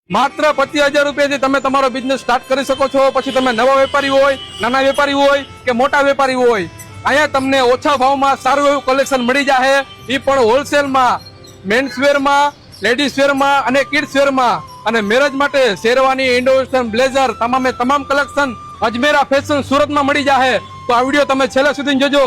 માત્ર 25,000 રૂપિયાથી તમે તમારો બિઝનેસ સ્ટાર્ટ કરી શકો છો. પછી તમે નવા વેપારી હોય, નાના વેપારી હોય કે મોટા વેપારી હોય, અહીંયા તમને ઓછા ભાવમાં સારું એવું કલેક્શન મળી જાય. એ પણ હોલસેલમાં, મેન્સ વેરમાં, લેડીઝ વેરમાં અને કિડ્સ વેરમાં. અને મેરેજ માટે શેરવાની, ઇન્ડો વેસ્ટર્ન, બ્લેઝર તમામ કલેક્શન અજમેરા ફેશન સુરતમાં મળી જાય. તો આ વિડીયો તમે છેલ્લે સુધી જોજો.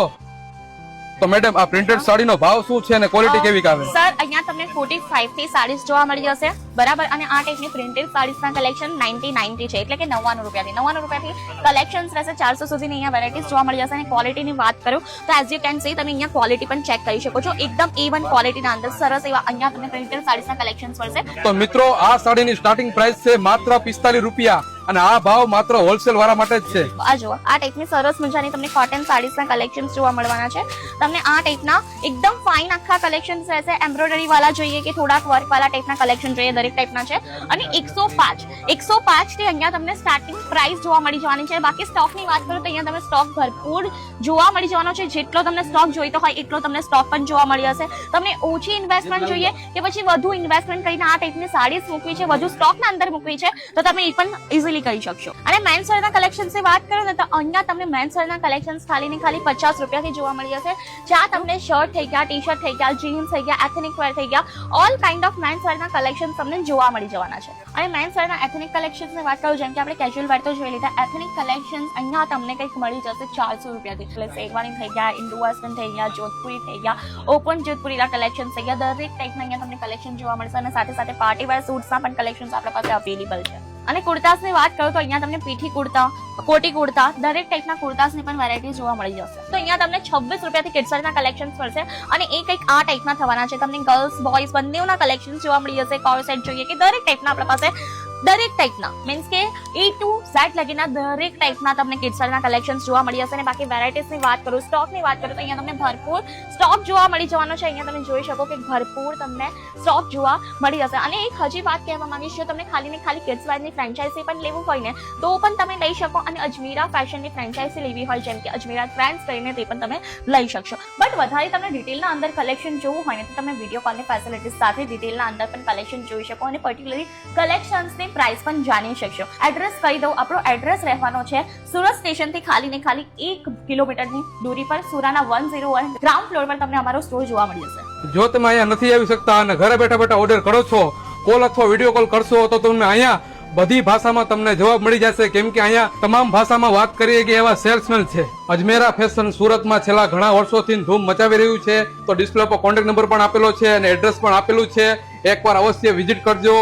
તો મેડમ, આ પ્રિન્ટેડ સાડીનો ભાવ શું છે અને ક્વોલિટી કેવી આવે? સર, અહીંયા તમને 45 થી સાડીઝ જોવા મળી જશે, બરાબર. અને આ ટાઈપની પ્રિન્ટેડ સાડીઝના કલેક્શન 90 છે, એટલે કે 99 રૂપિયાથી કલેક્શન્સ રહેશે. 400 સુધીની અહીંયા વેરાયટીઝ જોવા મળી જશે. અને ક્વોલિટીની વાત કરું તો એઝ યુ કેન સી, તમે અહીંયા ક્વોલિટી પણ ચેક કરી શકો છો. એકદમ A1 ક્વોલિટીના અંદર સરસ એવા અહીંયા તમને પ્રિન્ટેડ સાડીઝના કલેક્શન્સ મળશે. તો મિત્રો, આ સાડીની સ્ટાર્ટિંગ પ્રાઇસ છે માત્ર 45 રૂપિયા અને આ ભાવ માત્ર હોલસેલ વાળા માટે જ છે. આ જુઓ, આ ટાઈપની સરસ મજાની તમને કોટન સાડીઝના કલેક્શન્સ જોવા મળવાના છે. તમને આ ટાઈપના એકદમ ફાઇન આખા કલેક્શન્સ રહેશે. એમ્બ્રોઇડરી વાળા જોઈએ કે થોડાક વર્ક વાળા ટાઈપના કલેક્શન જોઈએ, દરેક ટાઈપના છે. અને 105 થી અહીંયા તમને સ્ટાર્ટિંગ પ્રાઇસ જોવા મળી જવાની છે. બાકી સ્ટોકની વાત કરું તો અહીંયા તમને સ્ટોક ભરપૂર જોવા મળી જવાનો છે. જેટલો તમને સ્ટોક જોઈતો હોય એટલો તમને સ્ટોક પણ જોવા મળી જશે. તમને ઓછી ઇન્વેસ્ટમેન્ટ જોઈએ કે પછી વધુ ઇન્વેસ્ટમેન્ટ કરીને આ ટાઈપની સાડીઝ મૂકવી છે, વધુ સ્ટોકના અંદર મૂકવી છે, તો તમે એ પણ ઇઝીલી કરી શકશો. અને મેન્સ વેરના કલેક્શન્સની વાત કરો ને તો અહીંયા તમને મેન્સ વેરના કલેક્શન્સ ખાલી 50 રૂપિયાથી જોવા મળી જશે. જ્યાં તમને શર્ટ થઈ ગયા, ટી શર્ટ થઈ ગયા, જીન્સ થઈ ગયા, એથનિક વેર થઈ ગયા, ઓલ કાઇન્ડ ઓફ મેન્સ વેરના કલેક્શન્સ તમને જોવા મળી જવાના છે. અને મેન્સ વેરના એથનિક કલેક્શન્સની વાત કરું, જેમ કે આપણે કેઝ્યુઅલ વેર તો જોઈ લીધા, એથનિક કલેક્શન્સ અહીંયા તમને કંઈક મળી જશે 400 રૂપિયાથી. એટલે શેરવાની થઈ ગયા, ઇન્ડો વેસ્ટર્ન થઈ ગયા, જોધપુરી થઈ ગયા, ઓપન જોધપુરીના કલેક્શન થઈ ગયા, દરેક ટાઈપના અહીંયા તમને કલેક્શન જોવા મળશે. અને સાથે સાથે પાર્ટી વેર સૂટ્સના પણ કલેક્શન્સ આપણા પાસે અવેલેબલ છે. અને કુર્તાસની વાત કરું તો અહીંયા તમને પીઠી કુર્તા, કોટી કુર્તા, દરેક ટાઈપના કુર્તાસની પણ વેરાયટી જોવા મળી જશે. તો અહીંયા તમને 26 રૂપિયાથી કિડ્સના કલેક્શન્સ મળશે. અને એ કંઈક આ ટાઈપના થવાના છે. તમને ગર્લ્સ બોયઝ બંનેના કલેક્શન જોવા મળી જશે. કોર્સેટ જોઈએ કે દરેક ટાઈપના આપણા પાસે, દરેક ટાઈપના મીન્સ કે A to Z લગીના દરેક ટાઈપના તમને કિડ્સના કલેક્શન્સ જોવા મળી જશે. અને બાકી વેરાયટીઝની વાત કરું, સ્ટોકની વાત કરું તો અહીંયા તમને ભરપૂર સ્ટોક જોવા મળી જવાનો છે. અહીંયા તમે જોઈ શકો કે ભરપૂર તમને સ્ટોક જોવા મળી જશે. અને એક હજી વાત કહેવા માંગીશ, જો તમને ખાલી ને ખાલી કિડ્સ વેરની ફ્રેન્ચાઇઝી પણ લેવું હોય ને તો પણ તમે લઈ શકો. અને અજમીરા ફેશનની ફ્રેન્ચાઇઝી લેવી હોય, જેમ કે અજમીરા ટ્રેન્ડ્સ કરીને, તે પણ તમે લઈ શકશો. બટ વધારે તમને ડિટેલના અંદર કલેક્શન જોવું હોય ને તો તમે વિડીયો કોલની ફેસિલિટીઝ સાથે ડિટેલના અંદર પણ કલેક્શન જોઈ શકો અને પર્ટિક્યુલરલી કલેક્શન્સની પ્રાઇસ પણ જાણી શકશો. એડ્રેસ કહી દઉં, આપણો એડ્રેસ રહેવાનો છે સુરત સ્ટેશનથી ખાલી ને ખાલી 1 કિલોમીટરની દૂરી પર, સુરાના 101 ગ્રાઉન્ડ ફ્લોર પર તમને અમારો સ્ટોર જોવા મળી જશે. જો તમે અહીંયા નથી આવી શકતા અને ઘરે બેઠા બેઠા ઓર્ડર કરો છો, કોલ અથવા વિડીયો કોલ કરશો, તો તમને અહીંયા બધી ભાષામાં તમને જવાબ મળી જશે. કેમ કે અહીંયા તમામ ભાષામાં વાત કરીએ કે એવા સેલ્સમેન છે. અજમેરા ફેશન સુરતમાં છેલ્લા ઘણા વર્ષોથી ધૂમ મચાવી રહ્યું છે. તો ડિસ્પ્લે પર કોન્ટેક્ટ નંબર પણ આપેલો છે અને એડ્રેસ પણ આપેલું છે. એકવાર અવશ્ય વિઝિટ કરજો.